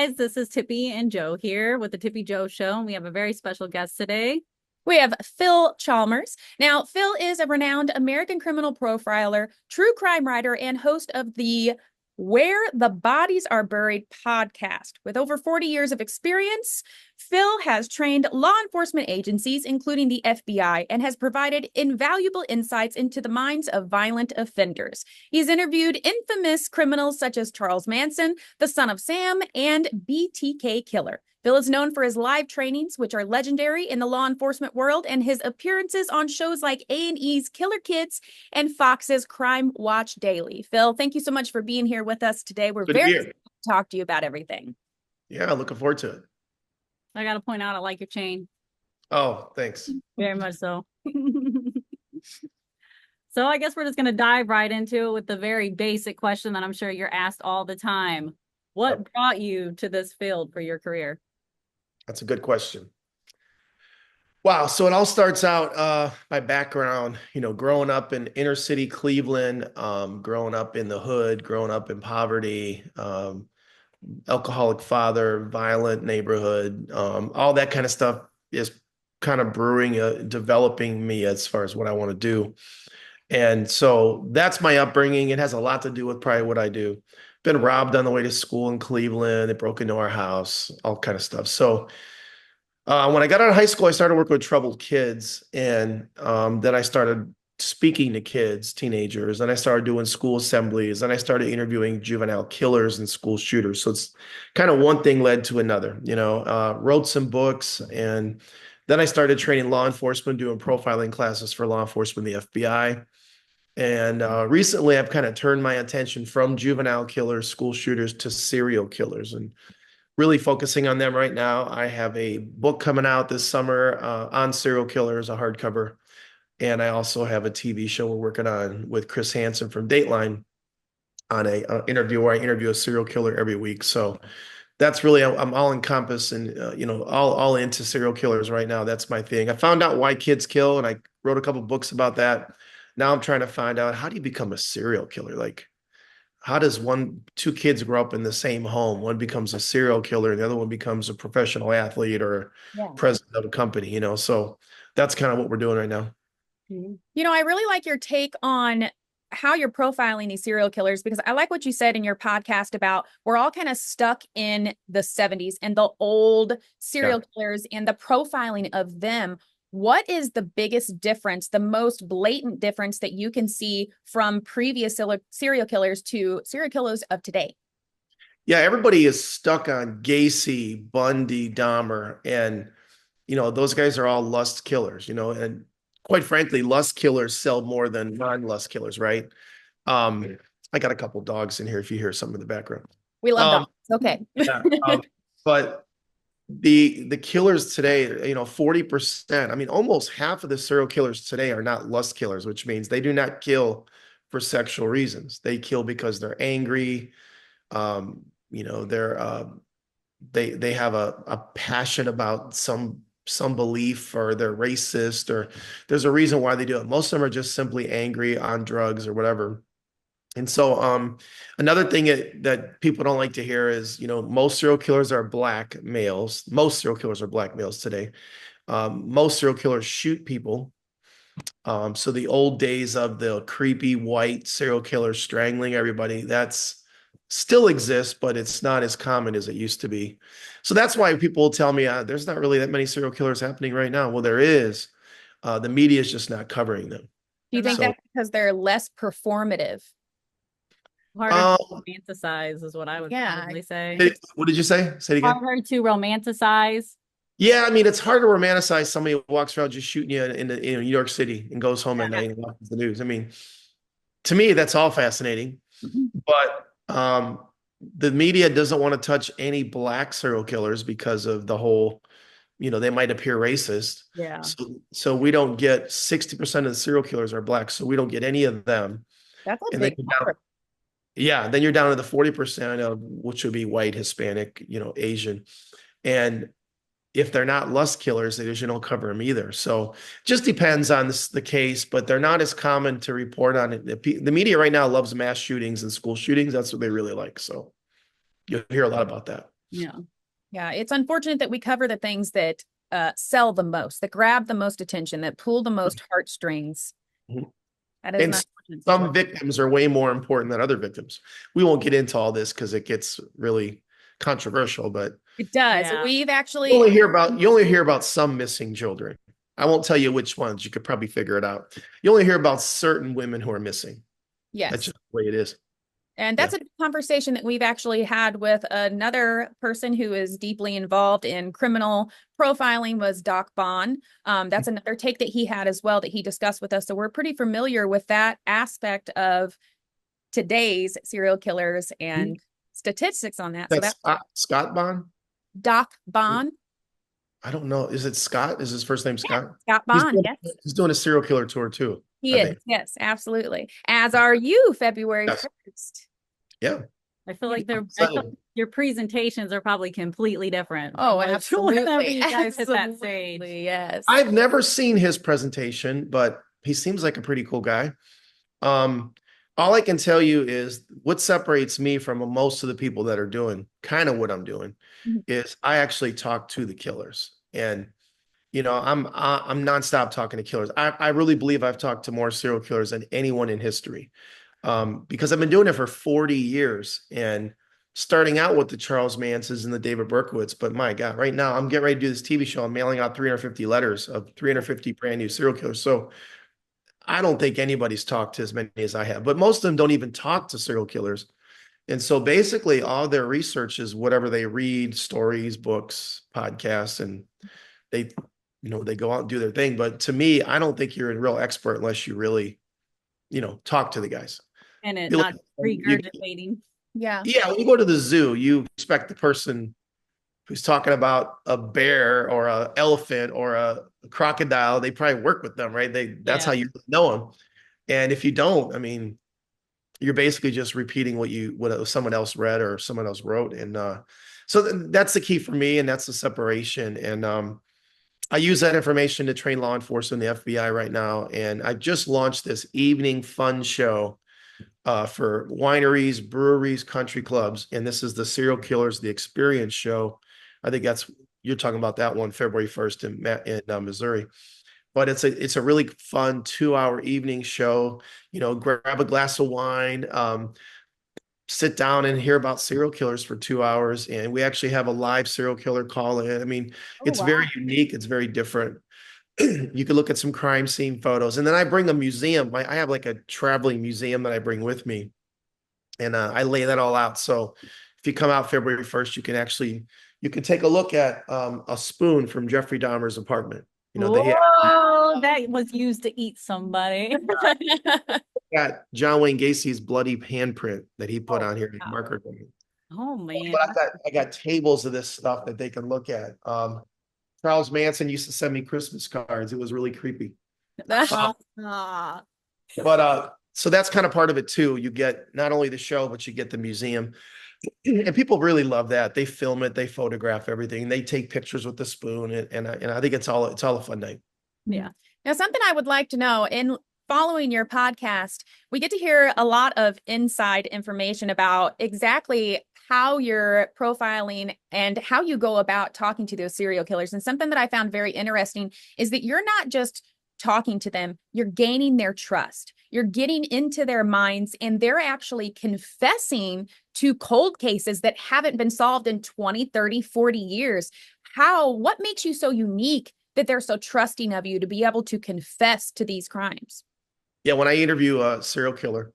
guys. This is Tippy and Jo here with the Tippy Jo Show, and we have a very special guest today. We have Phil Chalmers. Now, Phil is a renowned American criminal profiler, true crime writer, and host of the Where the Bodies Are Buried podcast. With over 40 years of experience, Phil has trained law enforcement agencies, including the FBI, and has provided invaluable insights into the minds of violent offenders. He's interviewed infamous criminals such as Charles Manson, the Son of Sam, and BTK Killer. Phil is known for his live trainings, which are legendary in the law enforcement world, and his appearances on shows like A&E's Killer Kids and Fox's Crime Watch Daily. Phil, thank you so much for being here with us today. We're Good to very be excited here. to talk to you about everything. Yeah, looking forward to it. I got to point out, I like your chain. Oh, thanks. Very much so. So I guess we're just going to dive right into it with the very basic question that I'm sure you're asked all the time. What brought you to this field for your career? That's a good question. Wow. So it all starts out, my background, growing up in inner city Cleveland, growing up in the hood, growing up in poverty, alcoholic father, violent neighborhood, all that kind of stuff is kind of developing me as far as what I want to do. And so that's my upbringing. It has a lot to do with probably what I do. Been robbed on the way to school in Cleveland. They broke into our house, all kind of stuff. So when I got out of high school, I started working with troubled kids. And then I started speaking to kids, teenagers, and I started doing school assemblies, and I started interviewing juvenile killers and school shooters. So it's kind of one thing led to another, wrote some books, and then I started training law enforcement, doing profiling classes for law enforcement, the FBI. And recently I've kind of turned my attention from juvenile killers, school shooters to serial killers, and really focusing on them right now. I have a book coming out this summer on serial killers, a hardcover. And I also have a TV show we're working on with Chris Hansen from Dateline on an interview where I interview a serial killer every week. So that's really, I'm all encompassed and, all into serial killers right now. That's my thing. I found out why kids kill, and I wrote a couple books about that. Now I'm trying to find out, how do you become a serial killer? Like, how does two kids grow up in the same home? One becomes a serial killer and the other one becomes a professional athlete or Yeah. president of a company, so that's kind of what we're doing right now. I really like your take on how you're profiling these serial killers, because I like what you said in your podcast about we're all kind of stuck in the 70s and the old serial killers and the profiling of them. What is the biggest difference, the most blatant difference that you can see from previous serial killers to serial killers of today? Yeah, everybody is stuck on Gacy, Bundy, Dahmer, and those guys are all lust killers, and quite frankly, lust killers sell more than non-lust killers, right? I got a couple dogs in here if you hear something in the background. We love dogs. Okay. Yeah, but the killers today, 40%, I mean, almost half of the serial killers today are not lust killers, which means they do not kill for sexual reasons. They kill because they're angry. They have a passion about some belief, or they're racist, or there's a reason why they do it. Most of them are just simply angry, on drugs or whatever. And so another thing that people don't like to hear is, most serial killers are black males. Most serial killers are black males today. Most serial killers shoot people. So the old days of the creepy white serial killer strangling everybody, that's still exists, but it's not as common as it used to be. So that's why people will tell me there's not really that many serial killers happening right now. Well, there is. The media is just not covering them. Do you think that's because they're less performative? Harder to romanticize is what I would probably say. What did you say? Say it again. Harder to romanticize. Yeah, I mean, it's hard to romanticize somebody who walks around just shooting you in New York City and goes home at night and watches the news. I mean, to me, that's all fascinating. But the media doesn't want to touch any black serial killers because of the whole, they might appear racist. Yeah. So we don't get 60% of the serial killers are black, so we don't get any of them. That's a big number. Yeah, then you're down to the 40% of which would be white, Hispanic, Asian. And if they're not lust killers, they usually don't cover them either. So just depends on the case, but they're not as common to report on it. The media right now loves mass shootings and school shootings. That's what they really like. So you'll hear a lot about that. Yeah. Yeah, it's unfortunate that we cover the things that sell the most, that grab the most attention, that pull the most heartstrings. Mhm. That is an And unfortunate some situation. victims are way more important than other victims. We won't get into all this because it gets really controversial, but It does. Yeah. We've you actually, only hear about some missing children. I won't tell you which ones. You could probably figure it out. You only hear about certain women who are missing. That's yes. just the way it is. And Yeah. that's a conversation that we've actually had with another person who is deeply involved in criminal profiling, was Doc Bond. That's another take that he had as well that he discussed with us. So we're pretty familiar with that aspect of today's serial killers and statistics on that. So That's that's Scott Bond. Doc Bond. I don't know. Is it Scott? Is his first name Yeah, Scott? Scott Bond. Yes, He's doing a serial killer tour too, he I is. think. Yes, absolutely. As are you, February Yes. 1st. Yeah. I feel like I'm I feel like excited. your presentations are probably completely different. Oh, from absolutely. whenever you guys hit that Absolutely, stage. yes. I've never seen his presentation, but he seems like a pretty cool guy. Um, all I can tell you is what separates me from most of the people that are doing kind of what I'm doing Mhm. is I actually talk to the killers. And I'm nonstop talking to killers. I really believe I've talked to more serial killers than anyone in history, because I've been doing it for 40 years and starting out with the Charles Mansons and the David Berkowitz. But my God, right now I'm getting ready to do this TV show. I'm mailing out 350 letters of 350 brand new serial killers. So I don't think anybody's talked to as many as I have, but most of them don't even talk to serial killers. And so basically all their research is whatever they read, stories, books, podcasts, and they, they go out and do their thing. But to me, I don't think you're a real expert unless you really, talk to the guys. And it You not you, regurgitating. Yeah. yeah, when you go to the zoo, you expect the person who's talking about a bear or a elephant or a crocodile, they probably work with them, right? That's how Yeah. you know them. And if you don't, I mean, you're basically just repeating what someone else read or someone else wrote. And so that's the key for me, and that's the separation. And I use that information to train law enforcement, the FBI right now. And I just launched this evening fun show for wineries, breweries, country clubs. And this is the Serial Killers, the Experience Show. I think you're talking about that one, February 1st in Missouri. But it's a really fun 2-hour evening show. Grab a glass of wine, sit down and hear about serial killers for 2 hours. And we actually have a live serial killer call in. I mean, Oh, it's wow. very unique. It's very different. You can look at some crime scene photos, and then I bring a museum. I have like a traveling museum that I bring with me, and I lay that all out. So if you come out February 1st, you can take a look at a spoon from Jeffrey Dahmer's apartment. Whoa, that was used to eat somebody. Got John Wayne Gacy's bloody handprint that he put Oh, on here. wow. Marker. Oh man. But I got tables of this stuff that they can look at. Charles Manson used to send me Christmas cards. It was really creepy. Ah. But so that's kind of part of it too. You get not only the show, but you get the museum. And people really love that. They film it, they photograph everything, they take pictures with the spoon, and I think it's all a fun night. Yeah. Now, something I would like to know in following your podcast, we get to hear a lot of inside information about exactly how you're profiling and how you go about talking to those serial killers. And something that I found very interesting is that you're not just talking to them, you're gaining their trust. You're getting into their minds, and they're actually confessing to cold cases that haven't been solved in 20, 30, 40 years. What makes you so unique that they're so trusting of you to be able to confess to these crimes? Yeah, when I interview a serial killer,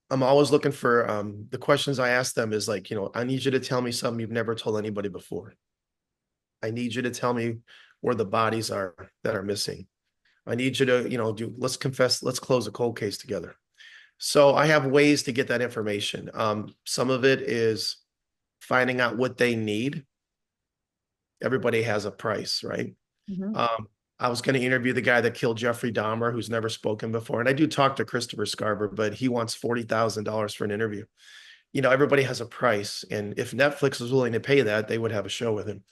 I'm always looking for the questions I ask them is like, I need you to tell me something you've never told anybody before. I need you to tell me where the bodies are that are missing. I need you to, let's confess, let's close a cold case together. So I have ways to get that information. Some of it is finding out what they need. Everybody has a price, right? Mhm. I was going to interview the guy that killed Jeffrey Dahmer, who's never spoken before. And I do talk to Christopher Scarver, but he wants $40,000 for an interview. Everybody has a price. And if Netflix was willing to pay that, they would have a show with him.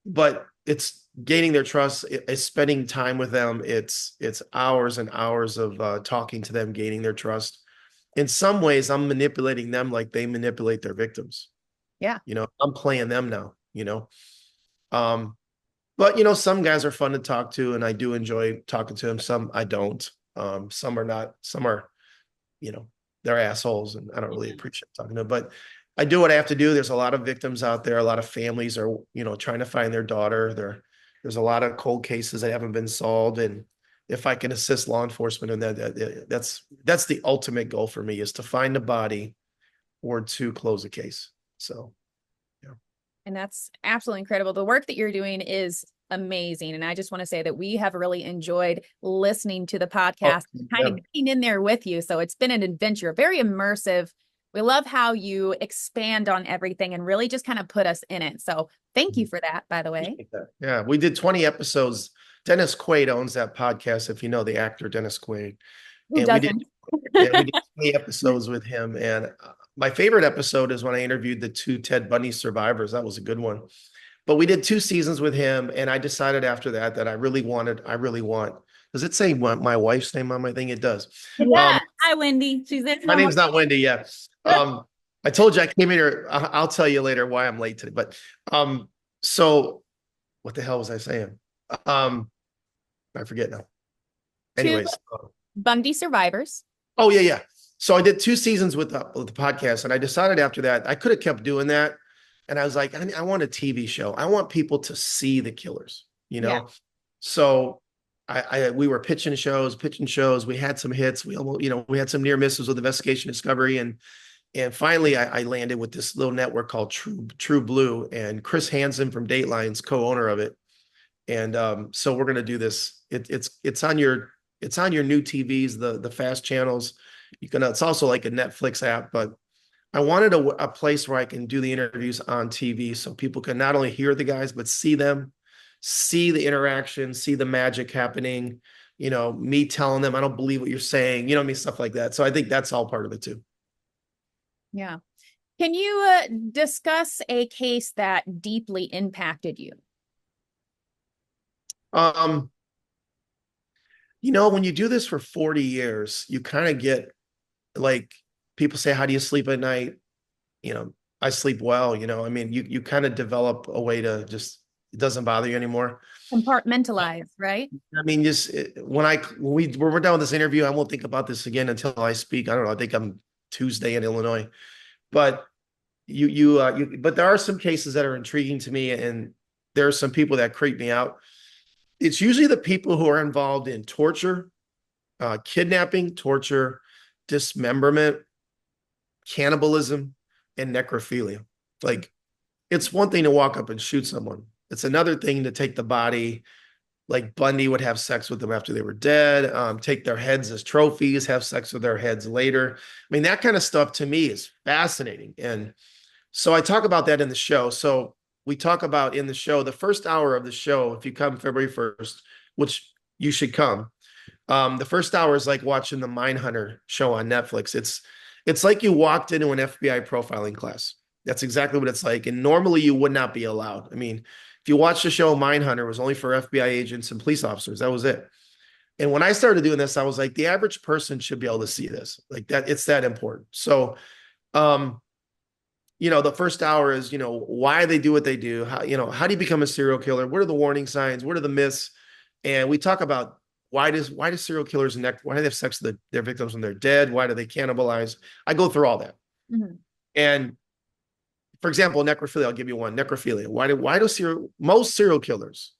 But it's gaining their trust. It's spending time with them. It's hours and hours of talking to them, gaining their trust. In some ways, I'm manipulating them like they manipulate their victims. Yeah. I'm playing them now, Um, but some guys are fun to talk to, and I do enjoy talking to them. Some I don't. Some are not. Some are, you know, they're assholes, and I don't really appreciate talking to them. But I do what I have to do. There's a lot of victims out there. A lot of families are, trying to find their daughter. There's a lot of cold cases that haven't been solved, and if I can assist law enforcement in that's the ultimate goal for me, is to find the body or to close a case. So. And that's absolutely incredible. The work that you're doing is amazing. And I just want to say that we have really enjoyed listening to the podcast, kind of getting in there with you. So it's been an adventure, very immersive. We love how you expand on everything and really just kind of put us in it. So thank you for that, by the way. Yeah, we did 20 episodes. Dennis Quaid owns that podcast, if you know the actor Dennis Quaid. Who doesn't? We did 20 episodes with him. And my favorite episode is when I interviewed the 2 Ted Bundy survivors. That was a good one. But we did 2 seasons with him. And I decided after that I really want, does it say my wife's name on my thing? It does. Yeah. Hi, Wendy. She's there. My name's not Wendy. Yeah. I told you I came in here. I'll tell you later why I'm late today. But so what the hell was I saying? I forget now. Anyways. Bundy survivors. Oh, yeah. So I did 2 seasons with the podcast, and I decided after that I could have kept doing that. And I was like, I want a TV show. I want people to see the killers, Yeah. So we were pitching shows. We had some hits. We almost, we had some near misses with Investigation Discovery, and finally I landed with this little network called True Blue, and Chris Hansen from Dateline's co-owner of it. And so we're gonna do this. It's on your new TVs, the fast channels. It's also like a Netflix app, but I wanted a place where I can do the interviews on TV so people can not only hear the guys, but see them, see the interaction, see the magic happening, me telling them, I don't believe what you're saying, stuff like that. So I think that's all part of it too. Yeah. Can you discuss a case that deeply impacted you? When you do this for 40 years, you kind of get, like, people say, how do you sleep at night? I sleep well, I mean, you kind of develop a way to just, it doesn't bother you anymore. Compartmentalize, right? I mean, just when we're done with this interview, I won't think about this again until I speak. I don't know. I think I'm Tuesday in Illinois, but but there are some cases that are intriguing to me, and there are some people that creep me out. It's usually the people who are involved in torture, kidnapping, torture, dismemberment, cannibalism, and necrophilia. Like, it's one thing to walk up and shoot someone. It's another thing to take the body, like Bundy would have sex with them after they were dead, take their heads as trophies, have sex with their heads later. I mean, that kind of stuff to me is fascinating. And so I talk about that in the show. So we talk about in the show, the first hour of the show, if you come February 1st, which you should come, the first hour is like watching the Mindhunter show on Netflix. It's like you walked into an FBI profiling class. That's exactly what it's like. And normally you would not be allowed. I mean, if you watch the show Mindhunter, it was only for FBI agents and police officers. That was it. And when I started doing this, I was like, the average person should be able to see this. Like that, it's that important. So, the first hour is, why they do what they do. How do you become a serial killer? What are the warning signs? What are the myths? And we talk about why do serial killers why do they have sex with their victims when they're dead? Why do they cannibalize? I go through all that. Mm-hmm. And for example, necrophilia, I'll give you one. Necrophilia. Why do most serial killers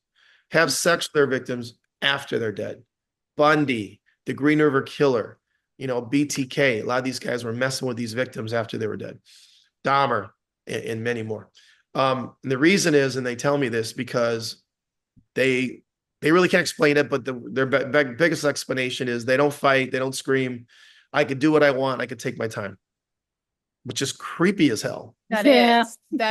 have sex with their victims after they're dead? Bundy, the Green River Killer, BTK. A lot of these guys were messing with these victims after they were dead. Dahmer, and many more. And the reason is, and they tell me this because they really can't explain it, but their biggest explanation is they don't fight, they don't scream. I could do what I want. I could take my time, which is creepy as hell. That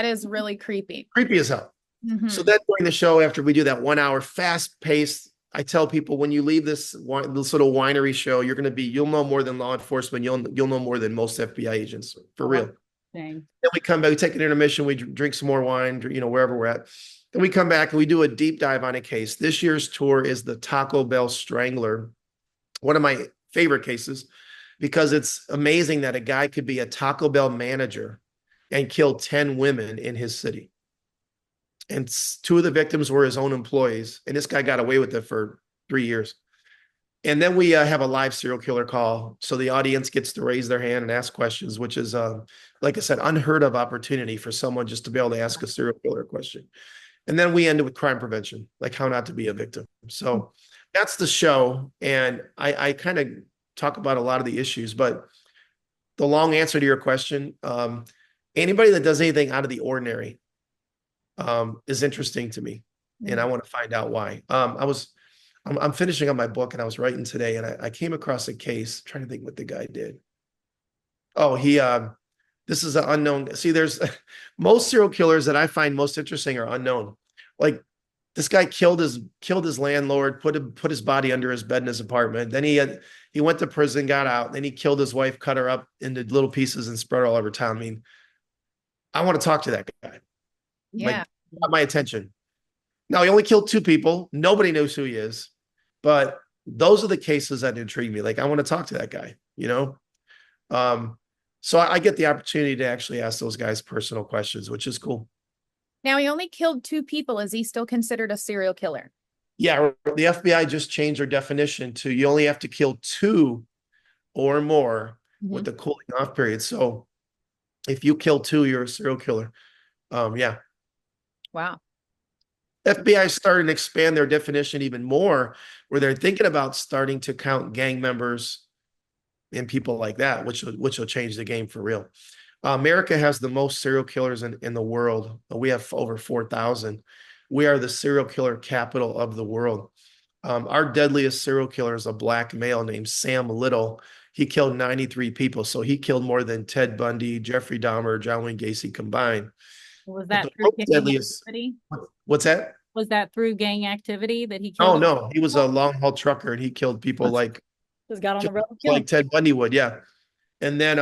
is really creepy. Creepy as hell. Mm-hmm. So then during the show, after we do that 1 hour fast paced, I tell people, when you leave this little winery show, you'll know more than law enforcement. You'll know more than most FBI agents, for real. Dang. Then we come back, we take an intermission, we drink some more wine, wherever we're at. Then we come back and we do a deep dive on a case. This year's tour is the Taco Bell Strangler, one of my favorite cases, because it's amazing that a guy could be a Taco Bell manager and killed 10 women in his city. And two of the victims were his own employees. And this guy got away with it for 3 years. And then we have a live serial killer call. So the audience gets to raise their hand and ask questions, which is, like I said, unheard of opportunity for someone just to be able to ask a serial killer a question. And then we end it with crime prevention, like how not to be a victim. So that's the show. And I kind of talk about a lot of the issues, but the long answer to your question, anybody that does anything out of the ordinary is interesting to me. And I want to find out why. I'm finishing up my book and I was writing today and I came across a case, trying to think what the guy did. Oh, this is an unknown. See, there's most serial killers that I find most interesting are unknown. Like this guy killed his landlord, put his body under his bed in his apartment. Then he went to prison, got out. Then he killed his wife, cut her up into little pieces and spread her all over town. I mean, I want to talk to that guy. Yeah. Like, got my attention. Now, he only killed 2 people. Nobody knows who he is. But those are the cases that intrigue me. Like, I want to talk to that guy, you know? So I get the opportunity to actually ask those guys personal questions, which is cool. Now, he only killed 2 people. Is he still considered a serial killer? Yeah, the FBI just changed their definition to you only have to kill 2 or more with the cooling off period. So if you kill 2, you're a serial killer. Yeah. Wow. FBI started to expand their definition even more, where they're thinking about starting to count gang members and people like that, which will change the game for real. America has the most serial killers in the world. We have over 4,000. We are the serial killer capital of the world. Our deadliest serial killer is a black male named Sam Little. He killed 93 people. So he killed more than Ted Bundy, Jeffrey Dahmer, John Wayne Gacy combined. Was that through gang activity? What's that? Was that through gang activity that he killed? Oh, no. He was a long haul trucker and he killed people like just got on the road, like Ted Bundy would. Yeah. And then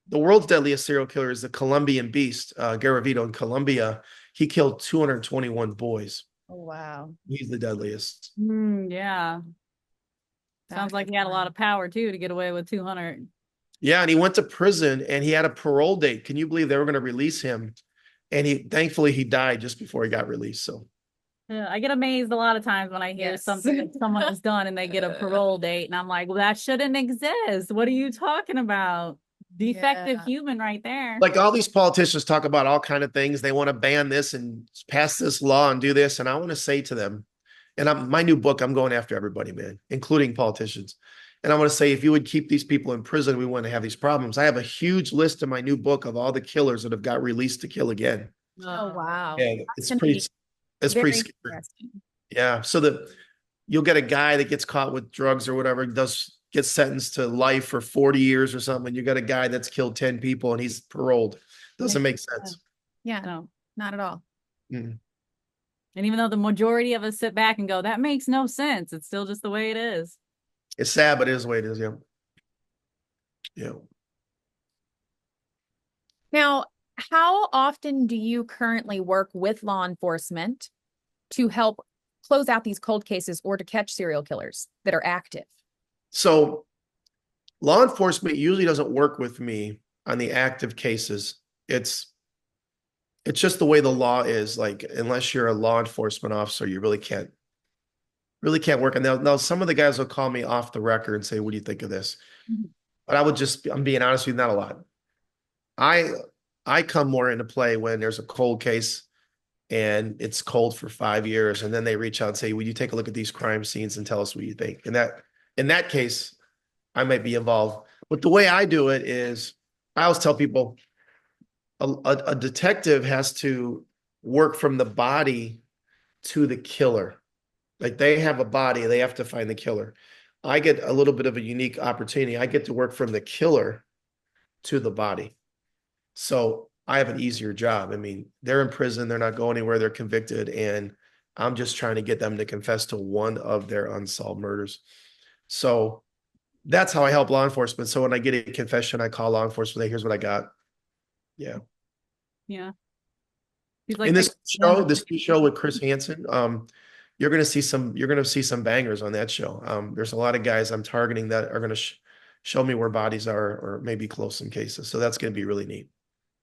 the world's deadliest serial killer is the Colombian beast, Garavito in Colombia. He killed 221 boys. Oh, wow. He's the deadliest. Yeah. Sounds like he had a lot of power too to get away with 200. Yeah, and he went to prison and he had a parole date. Can you believe they were going to release him? And thankfully he died just before he got released. So yeah, I get amazed a lot of times when I hear something that someone has done and they get a parole date, and I'm like, well, that shouldn't exist. What are you talking about? Defective human right there. Like all these politicians talk about all kind of things. They want to ban this and pass this law and do this. And I want to say to them, and my new book, I'm going after everybody, man, including politicians. And I want to say, if you would keep these people in prison, we wouldn't have these problems. I have a huge list in my new book of all the killers that have got released to kill again. Oh, wow. Yeah, it's pretty scary. Yeah. So you'll get a guy that gets caught with drugs or whatever, gets sentenced to life for 40 years or something. You got a guy that's killed 10 people and he's paroled. Doesn't make sense. Yeah, no, not at all. Mm. And even though the majority of us sit back and go, that makes no sense, it's still just the way it is. It's sad, but it is the way it is. Yeah. Yeah. Now, how often do you currently work with law enforcement to help close out these cold cases or to catch serial killers that are active? So law enforcement usually doesn't work with me on the active cases. It's just the way the law is. Like, unless you're a law enforcement officer, you really can't work. And now some of the guys will call me off the record and say, what do you think of this? But I'm being honest with you, not a lot. I come more into play when there's a cold case and it's cold for 5 years. And then they reach out and say, will you take a look at these crime scenes and tell us what you think? And in that case, I might be involved. But the way I do it is, I always tell people, a detective has to work from the body to the killer. Like, they have a body, they have to find the killer. I get a little bit of a unique opportunity. I get to work from the killer to the body. So I have an easier job. I mean, they're in prison, they're not going anywhere, they're convicted, and I'm just trying to get them to confess to one of their unsolved murders. So that's how I help law enforcement. So when I get a confession, I call law enforcement, here's what I got. Yeah. Yeah. He's like in this new show with Chris Hansen, you're going to see some bangers on that show. There's a lot of guys I'm targeting that are going to show me where bodies are, or maybe close in cases. So that's going to be really neat.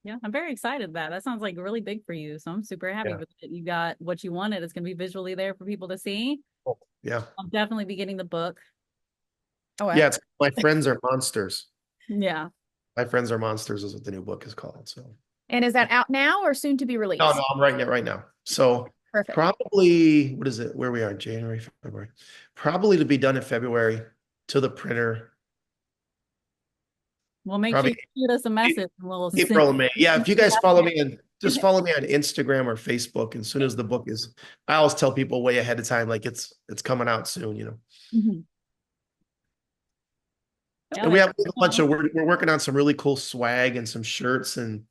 Yeah, I'm very excited about that sounds like really big for you. So I'm super happy with it. You got what you wanted. It's going to be visually there for people to see. Yeah. I'll definitely be getting the book. Oh, yeah. It's My Friends Are Monsters. Yeah. My Friends Are Monsters is what the new book is called. So. And is that out now or soon to be released? No, I'm writing it right now. So perfect. Probably, what is it? Where we are, January, February. Probably to be done in February to the printer. Well, make sure you shoot us a message. April and May. Yeah, if you guys follow me and just follow me on Instagram or Facebook. And as soon as the book is, I always tell people way ahead of time, like it's coming out soon, you know. Mm-hmm. And we have a bunch of, we're working on some really cool swag and some shirts and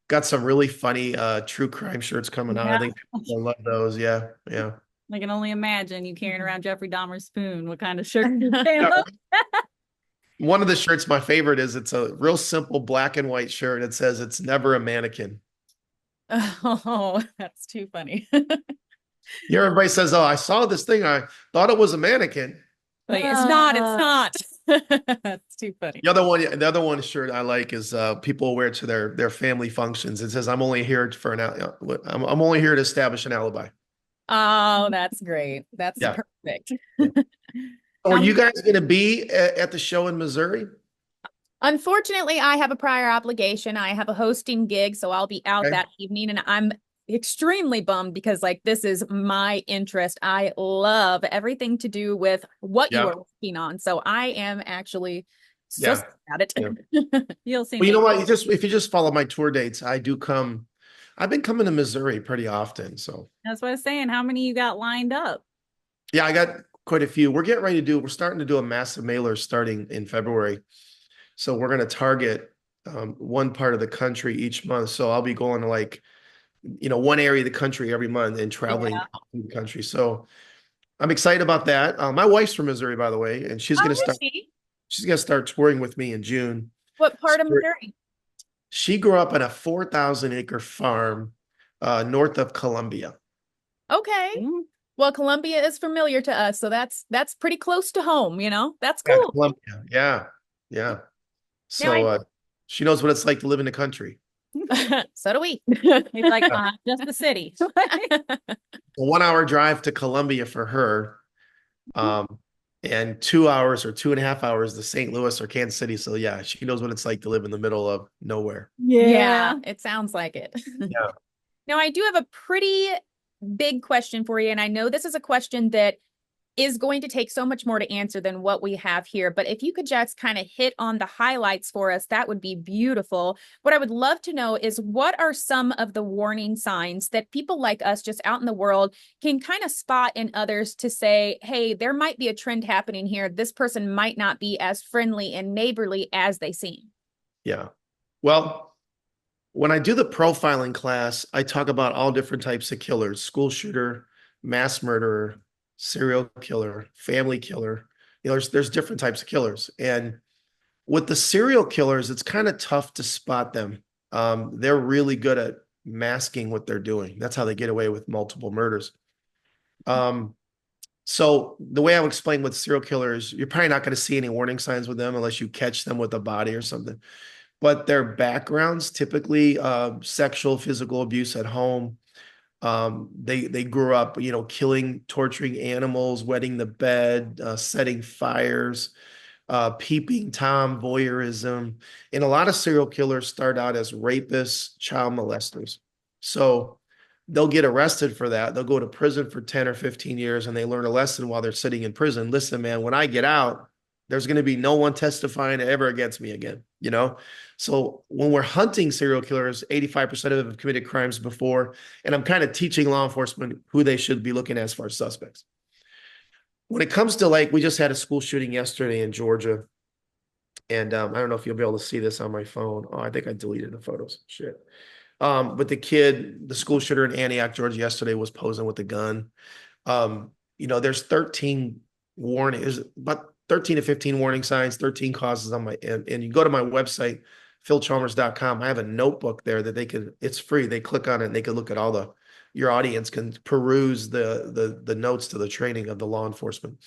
got some really funny true crime shirts coming out. I think people love those. Yeah. Yeah. I can only imagine you carrying around Jeffrey Dahmer's spoon. What kind of shirt you One of the shirts, my favorite is it's a real simple black and white shirt. It says it's never a mannequin. Oh, that's too funny. Everybody says, oh, I saw this thing. I thought it was a mannequin. Like, it's not. That's too funny. The other one shirt I like is people wear it to their family functions. It says, I'm only here for I'm only here to establish an alibi. Oh, that's great. That's perfect. Are you guys going to be at the show in Missouri? Unfortunately, I have a prior obligation. I have a hosting gig, so I'll be out that evening, and I'm extremely bummed because like this is my interest. I love everything to do with what you are working on. So I am actually so sad about it. Yeah. You'll see. Well, you know what? If you just follow my tour dates, I do come. I've been coming to Missouri pretty often. So that's what I was saying. How many you got lined up? Yeah, I got quite a few. We're starting to do a massive mailer starting in February. So we're going to target one part of the country each month. So I'll be going to like, one area of the country every month and traveling through the country. So I'm excited about that. My wife's from Missouri, by the way, and she's going to start touring with me in June. What part of Missouri? She grew up on a 4,000-acre farm north of Columbia. Okay. Mm-hmm. Well, Columbia is familiar to us, so that's pretty close to home, That's cool. Yeah, Columbia. Yeah. So she knows what it's like to live in the country. So do we. He's like, just the city. A 1-hour drive to Columbia for her, and 2 hours or 2.5 hours to St. Louis or Kansas City. So yeah, she knows what it's like to live in the middle of nowhere. Yeah, it sounds like it. Yeah. Now, I do have a pretty big question for you, and I know this is a question that is going to take so much more to answer than what we have here, but if you could just kind of hit on the highlights for us, that would be beautiful. What I would love to know is what are some of the warning signs that people like us just out in the world can kind of spot in others to say, hey, there might be a trend happening here. This person might not be as friendly and neighborly as they seem. Yeah. Well, when I do the profiling class, I talk about all different types of killers: school shooter, mass murderer, serial killer, family killer. There's different types of killers. And with the serial killers, it's kind of tough to spot them. They're really good at masking what they're doing. That's how they get away with multiple murders. So the way I would explain with serial killers, you're probably not going to see any warning signs with them unless you catch them with a body or something. But their backgrounds, typically sexual, physical abuse at home. They grew up, killing, torturing animals, wetting the bed, setting fires, peeping Tom, voyeurism. And a lot of serial killers start out as rapists, child molesters. So they'll get arrested for that. They'll go to prison for 10 or 15 years and they learn a lesson while they're sitting in prison. Listen, man, when I get out, there's going to be no one testifying ever against me again, So when we're hunting serial killers, 85% of them have committed crimes before, and I'm kind of teaching law enforcement who they should be looking at as far as suspects. When it comes to we just had a school shooting yesterday in Georgia, and I don't know if you'll be able to see this on my phone. Oh, I think I deleted the photos. Shit. But the school shooter in Antioch, Georgia yesterday was posing with a gun. There's 13 warnings, but 13 to 15 warning signs, 13 causes on and you go to my website, philchalmers.com. I have a notebook there that it's free. They click on it and they can look at your audience can peruse the notes to the training of the law enforcement.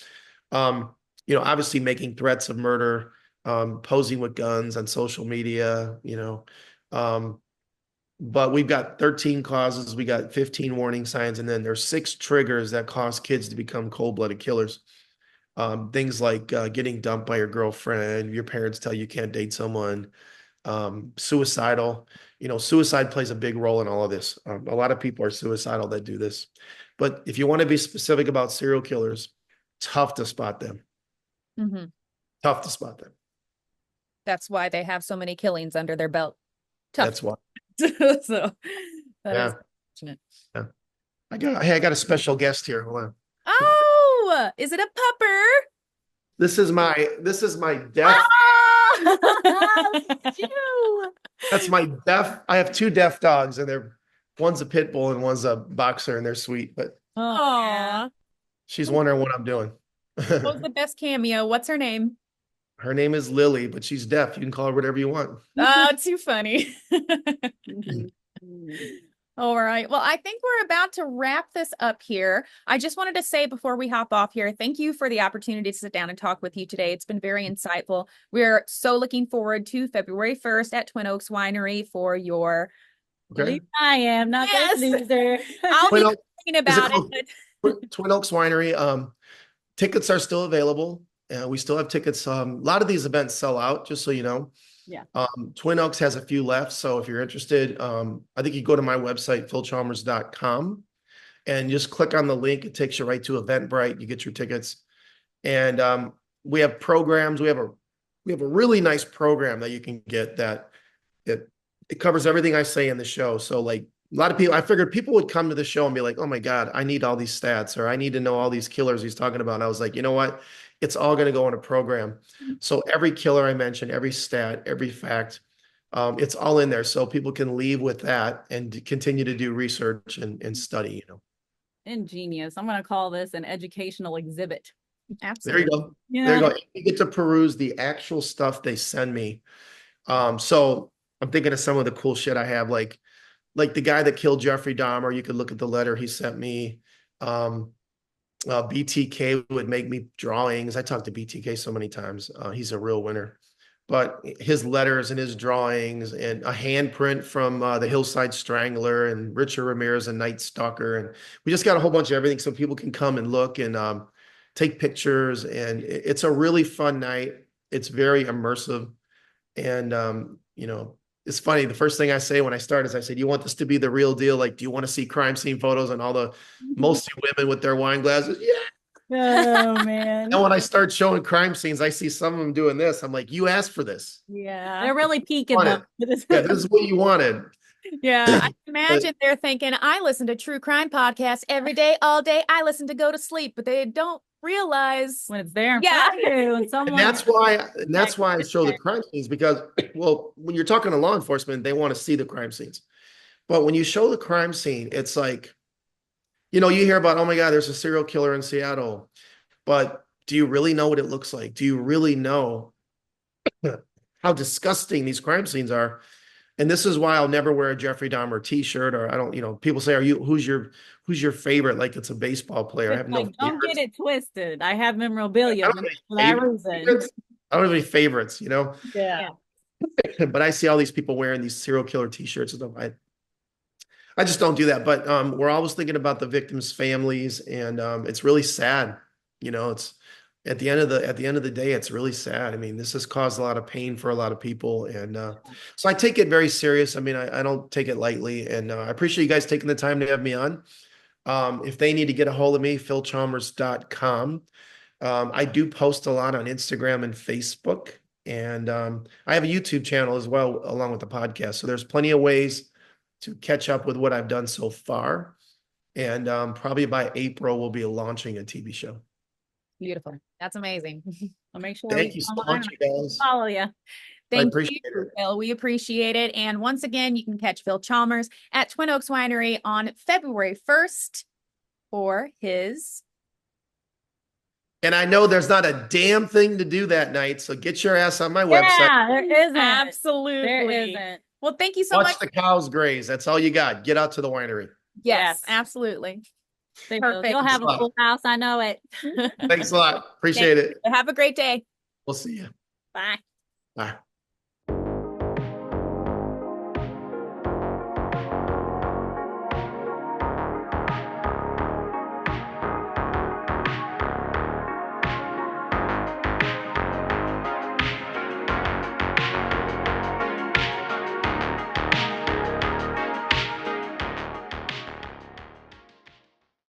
Obviously making threats of murder, posing with guns on social media, but we've got 13 causes. We got 15 warning signs. And then there's 6 triggers that cause kids to become cold-blooded killers. Things like getting dumped by your girlfriend, your parents tell you can't date someone, suicidal. Suicide plays a big role in all of this. A lot of people are suicidal that do this. But if you want to be specific about serial killers, tough to spot them. Mm-hmm. Tough to spot them. That's why they have so many killings under their belt. Tough. That's why. So that is fortunate. Yeah. I got a special guest here. Hold on. Oh, is it a pupper? This is my deaf. Oh, That's my deaf. I have 2 deaf dogs, and one's a pit bull and one's a boxer, and they're sweet. But Aw. she's wondering what I'm doing. What was the best cameo? What's her name? Her name is Lily, but she's deaf. You can call her whatever you want. Oh, too funny. All right. Well, I think we're about to wrap this up here. I just wanted to say before we hop off here, thank you for the opportunity to sit down and talk with you today. It's been very insightful. We're so looking forward to February 1st at Twin Oaks Winery for your... Okay. I am not Yes. that loser. I'll Twin be Oaks- thinking about it. Twin Oaks Winery. Tickets are still available. We still have tickets. A lot of these events sell out, just so you know. Yeah. Twin Oaks has a few left. So if you're interested, I think you go to my website, philchalmers.com, and just click on the link. It takes you right to Eventbrite. You get your tickets. And we have programs. We have a really nice program that you can get that it covers everything I say in the show. So like a lot of people, I figured people would come to the show and be like, oh my God, I need all these stats, or I need to know all these killers he's talking about. And I was like, you know what? It's all going to go in a program. So every killer I mentioned, every stat, every fact, it's all in there. So people can leave with that and continue to do research and study, Ingenious. I'm going to call this an educational exhibit. Absolutely. There you go. There you go. You get to peruse the actual stuff they send me. So I'm thinking of some of the cool shit I have, like the guy that killed Jeffrey Dahmer. You could look at the letter he sent me. BTK would make me drawings. I talked to BTK so many times. He's a real winner. But his letters and his drawings and a handprint from the Hillside Strangler and Richard Ramirez and Night Stalker. And we just got a whole bunch of everything so people can come and look and take pictures. And it's a really fun night. It's very immersive. And, it's funny. The first thing I say when I start is I say, do you want this to be the real deal? Like, do you want to see crime scene photos and all the mostly women with their wine glasses? Yeah. Oh, man. And when I start showing crime scenes, I see some of them doing this. I'm like, you asked for this. Yeah. They're really peeking though. Yeah, this is what you wanted. Yeah, I imagine they're thinking, I listen to true crime podcasts every day, all day. I listen to go to sleep, but they don't realize when it's there. Yeah. And that's why I show the crime scenes, because, well, when you're talking to law enforcement, they want to see the crime scenes. But when you show the crime scene, it's like, you hear about, oh my God, there's a serial killer in Seattle. But do you really know what it looks like? Do you really know how disgusting these crime scenes are? And this is why I'll never wear a Jeffrey Dahmer t-shirt, or I don't, people say, who's your favorite? Like it's a baseball player. I have no favorites. Don't get it twisted. I have memorabilia for that reason. I don't have any favorites, Yeah. But I see all these people wearing these serial killer t-shirts and stuff. I just don't do that. But we're always thinking about the victims' families, and it's really sad. It's at the end of the day, it's really sad. I mean, this has caused a lot of pain for a lot of people, and so I take it very serious. I mean, I don't take it lightly, and I appreciate you guys taking the time to have me on. If they need to get a hold of me, philchalmers.com. I do post a lot on Instagram and Facebook, and I have a YouTube channel as well, along with the podcast. So there's plenty of ways to catch up with what I've done so far. And probably by April, we'll be launching a TV show. Beautiful. That's amazing. I'll make sure. Thank you so much, you guys. Follow you. Thank you, Phil. We appreciate it. And once again, you can catch Phil Chalmers at Twin Oaks Winery on February 1st for his... And I know there's not a damn thing to do that night, so get your ass on my website. Yeah, there isn't. Absolutely. There isn't. Well, thank you so Watch much. the cows graze. That's all you got. Get out to the winery. Yes, absolutely. Perfect. You'll have a full house. I know it. Thanks a lot. Appreciate it. Have a great day. We'll see you. Bye. Bye.